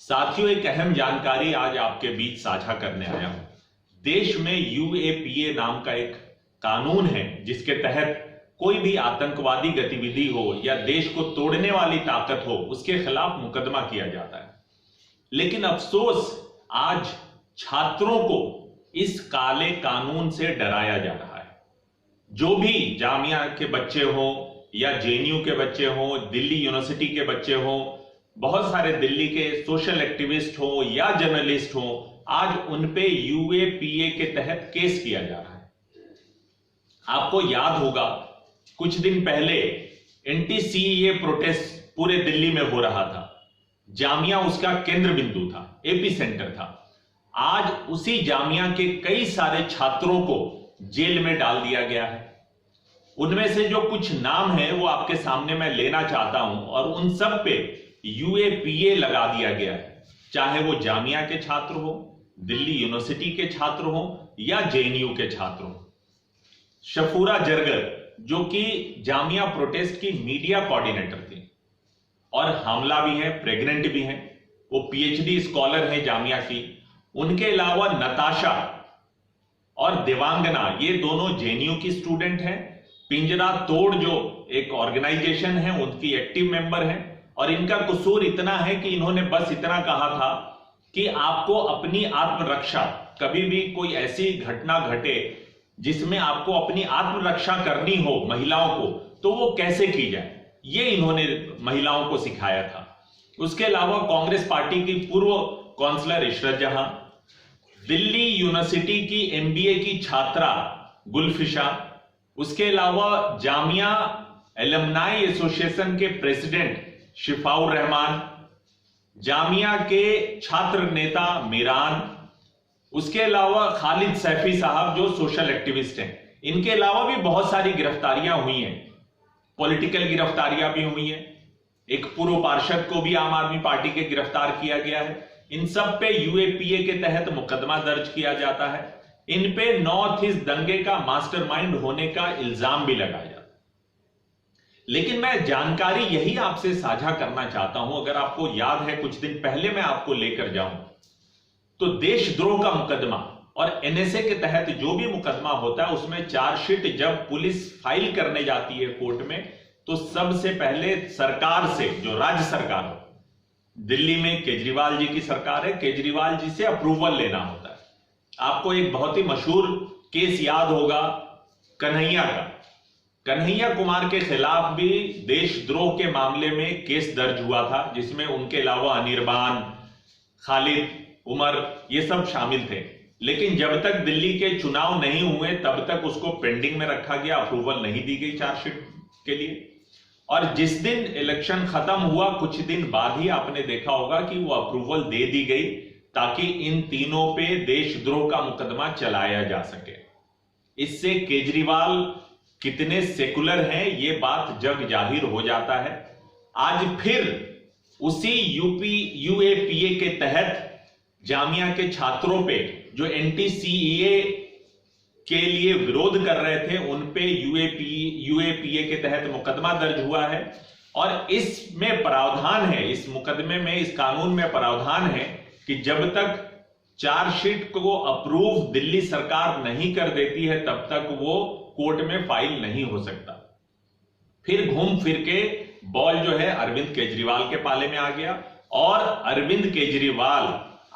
साथियों, एक अहम जानकारी आज आपके बीच साझा करने आया हूं। देश में यूएपीए नाम का एक कानून है जिसके तहत कोई भी आतंकवादी गतिविधि हो या देश को तोड़ने वाली ताकत हो, उसके खिलाफ मुकदमा किया जाता है। लेकिन अफसोस, आज छात्रों को इस काले कानून से डराया जा रहा है। जो भी जामिया के बच्चे हो या जेएनयू के बच्चे हो, दिल्ली यूनिवर्सिटी के बच्चे हो, बहुत सारे दिल्ली के सोशल एक्टिविस्ट हो या जर्नलिस्ट हो, आज उन पे यूएपीए के तहत केस किया जा रहा है। आपको याद होगा, कुछ दिन पहले एंटी सीएए प्रोटेस्ट पूरे दिल्ली में हो रहा था। जामिया उसका केंद्र बिंदु था, एपी सेंटर था। आज उसी जामिया के कई सारे छात्रों को जेल में डाल दिया गया है। उनमें से जो कुछ नाम है वो आपके सामने मैं लेना चाहता हूं, और उन सब पे यूएपीए लगा दिया गया है। चाहे वो जामिया के छात्र हो, दिल्ली यूनिवर्सिटी के छात्र हो या जेएनयू के छात्र हो। शफूरा जरगर, जो कि जामिया प्रोटेस्ट की मीडिया कोऑर्डिनेटर थी और हामला भी है, प्रेग्नेंट भी है, वो पीएचडी स्कॉलर है जामिया की। उनके अलावा नताशा और देवांगना, ये दोनों जेएनयू की स्टूडेंट हैं। पिंजरा तोड़ जो एक ऑर्गेनाइजेशन है, उनकी एक्टिव मेंबर हैं। और इनका कसूर इतना है कि इन्होंने बस इतना कहा था कि आपको अपनी आत्मरक्षा, कभी भी कोई ऐसी घटना घटे जिसमें आपको अपनी आत्मरक्षा करनी हो महिलाओं को, तो वो कैसे की जाए, ये इन्होंने महिलाओं को सिखाया था। उसके अलावा कांग्रेस पार्टी की पूर्व काउंसलर इशरत जहां, दिल्ली यूनिवर्सिटी की एमबीए की छात्रा गुलफिशा, उसके अलावा जामिया एलमनाई एसोसिएशन के प्रेसिडेंट शिफाउर रहमान, जामिया के छात्र नेता मीरान, उसके अलावा खालिद सैफी साहब जो सोशल एक्टिविस्ट हैं। इनके अलावा भी बहुत सारी गिरफ्तारियां हुई हैं, पॉलिटिकल गिरफ्तारियां भी हुई हैं। एक पूर्व पार्षद को भी आम आदमी पार्टी के गिरफ्तार किया गया है। इन सब पे यूएपीए के तहत मुकदमा दर्ज किया जाता है। इन पे नॉर्थ ईस्ट दंगे का मास्टरमाइंड होने का इल्जाम भी लगाया जाता है। लेकिन मैं जानकारी यही आपसे साझा करना चाहता हूं। अगर आपको याद है, कुछ दिन पहले मैं आपको लेकर जाऊं तो देशद्रोह का मुकदमा और एनएसए के तहत जो भी मुकदमा होता है, उसमें चार्जशीट जब पुलिस फाइल करने जाती है कोर्ट में, तो सबसे पहले सरकार से, जो राज्य सरकार हो, दिल्ली में केजरीवाल जी की सरकार है, केजरीवाल जी से अप्रूवल लेना होता है। आपको एक बहुत ही मशहूर केस याद होगा कन्हैया का। कन्हैया कुमार के खिलाफ भी देशद्रोह के मामले में केस दर्ज हुआ था, जिसमें उनके अलावा अनिर्बान, खालिद, उमर, ये सब शामिल थे। लेकिन जब तक दिल्ली के चुनाव नहीं हुए तब तक उसको पेंडिंग में रखा गया, अप्रूवल नहीं दी गई चार्जशीट के लिए। और जिस दिन इलेक्शन खत्म हुआ, कुछ दिन बाद ही आपने देखा होगा कि वो अप्रूवल दे दी गई, ताकि इन तीनों पे देशद्रोह का मुकदमा चलाया जा सके। इससे केजरीवाल कितने सेकुलर हैं ये बात जग जाहिर हो जाता है। आज फिर उसी यूएपीए के तहत जामिया के छात्रों पे, जो एंटी सीएए के लिए विरोध कर रहे थे, उन पे यूएपीए के तहत मुकदमा दर्ज हुआ है। और इसमें प्रावधान है, इस मुकदमे में, इस कानून में प्रावधान है कि जब तक चार्जशीट को अप्रूव दिल्ली सरकार नहीं कर देती है, तब तक वो कोर्ट में फाइल नहीं हो सकता। फिर घूम फिर के बॉल जो है अरविंद केजरीवाल के पाले में आ गया। और अरविंद केजरीवाल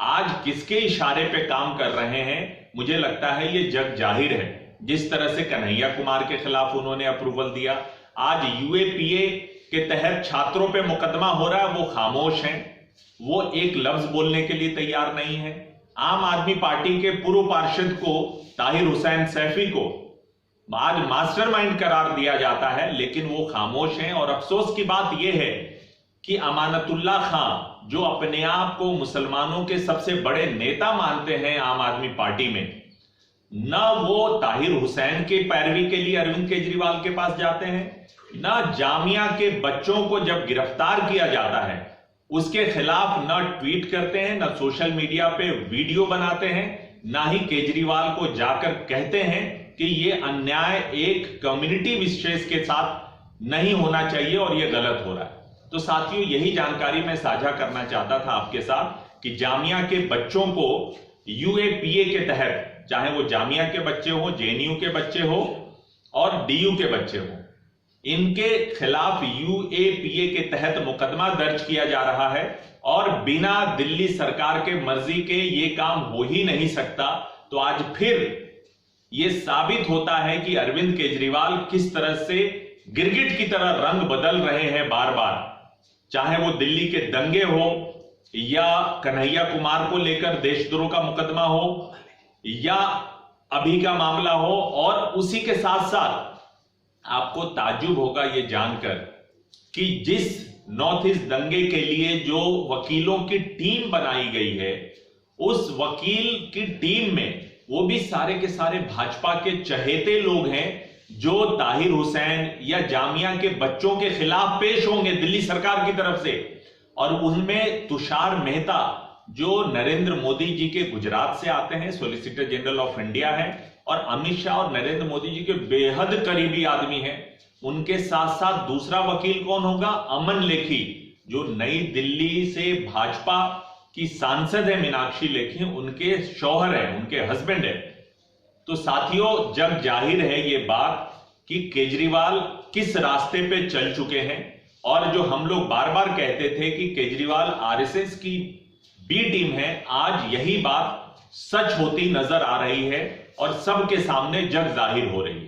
आज किसके इशारे पे काम कर रहे हैं, मुझे लगता है ये जग जाहिर है। जिस तरह से कन्हैया कुमार के खिलाफ उन्होंने अप्रूवल दिया, आज यूएपीए के तहत छात्रों पे मुकदमा हो रहा है, वो खामोश हैं, वो एक लफ्ज बोलने के लिए तैयार नहीं है। आम आदमी पार्टी के पूर्व पार्षद को, ताहिर हुसैन सैफी को, आज मास्टरमाइंड करार दिया जाता है, लेकिन वो खामोश हैं। और अफसोस की बात यह है कि अमानतुल्ला खान, जो अपने आप को मुसलमानों के सबसे बड़े नेता मानते हैं आम आदमी पार्टी में, न वो ताहिर हुसैन की पैरवी के लिए अरविंद केजरीवाल के पास जाते हैं, न जामिया के बच्चों को जब गिरफ्तार किया जाता है उसके खिलाफ न ट्वीट करते हैं, न सोशल मीडिया पे वीडियो बनाते हैं, ना ही केजरीवाल को जाकर कहते हैं कि ये अन्याय एक कम्युनिटी विशेष के साथ नहीं होना चाहिए और ये गलत हो रहा है। तो साथियों, यही जानकारी मैं साझा करना चाहता था आपके साथ कि जामिया के बच्चों को यूएपीए के तहत, चाहे वो जामिया के बच्चे हो, जेएनयू के बच्चे हो और डीयू के बच्चे हो, इनके खिलाफ यूएपीए के तहत मुकदमा दर्ज किया जा रहा है और बिना दिल्ली सरकार के मर्जी के ये काम हो ही नहीं सकता। तो आज फिर ये साबित होता है कि अरविंद केजरीवाल किस तरह से गिरगिट की तरह रंग बदल रहे हैं बार बार, चाहे वो दिल्ली के दंगे हो या कन्हैया कुमार को लेकर देशद्रोह का मुकदमा हो या अभी का मामला हो। और उसी के साथ साथ आपको ताज्जुब होगा ये जानकर कि जिस नॉर्थ ईस्ट दंगे के लिए जो वकीलों की टीम बनाई गई है, उस वकील की टीम में वो भी सारे के सारे भाजपा के चहेते लोग हैं जो ताहिर हुसैन या जामिया के बच्चों के खिलाफ पेश होंगे दिल्ली सरकार की तरफ से। और उनमें तुषार मेहता जो नरेंद्र मोदी जी के गुजरात से आते हैं, सॉलिसिटर जनरल ऑफ इंडिया है और अमित शाह और नरेंद्र मोदी जी के बेहद करीबी आदमी हैं। उनके साथ साथ दूसरा वकील कौन होगा? अमन लेखी, जो नई दिल्ली से भाजपा की सांसद है मीनाक्षी लेखी, उनके शौहर है, उनके हस्बैंड है। तो साथियों, जग जाहिर है ये बात कि केजरीवाल किस रास्ते पे चल चुके हैं। और जो हम लोग बार बार कहते थे कि केजरीवाल आरएसएस की बी टीम है, आज यही बात सच होती नजर आ रही है और सबके सामने जग जाहिर हो रही है।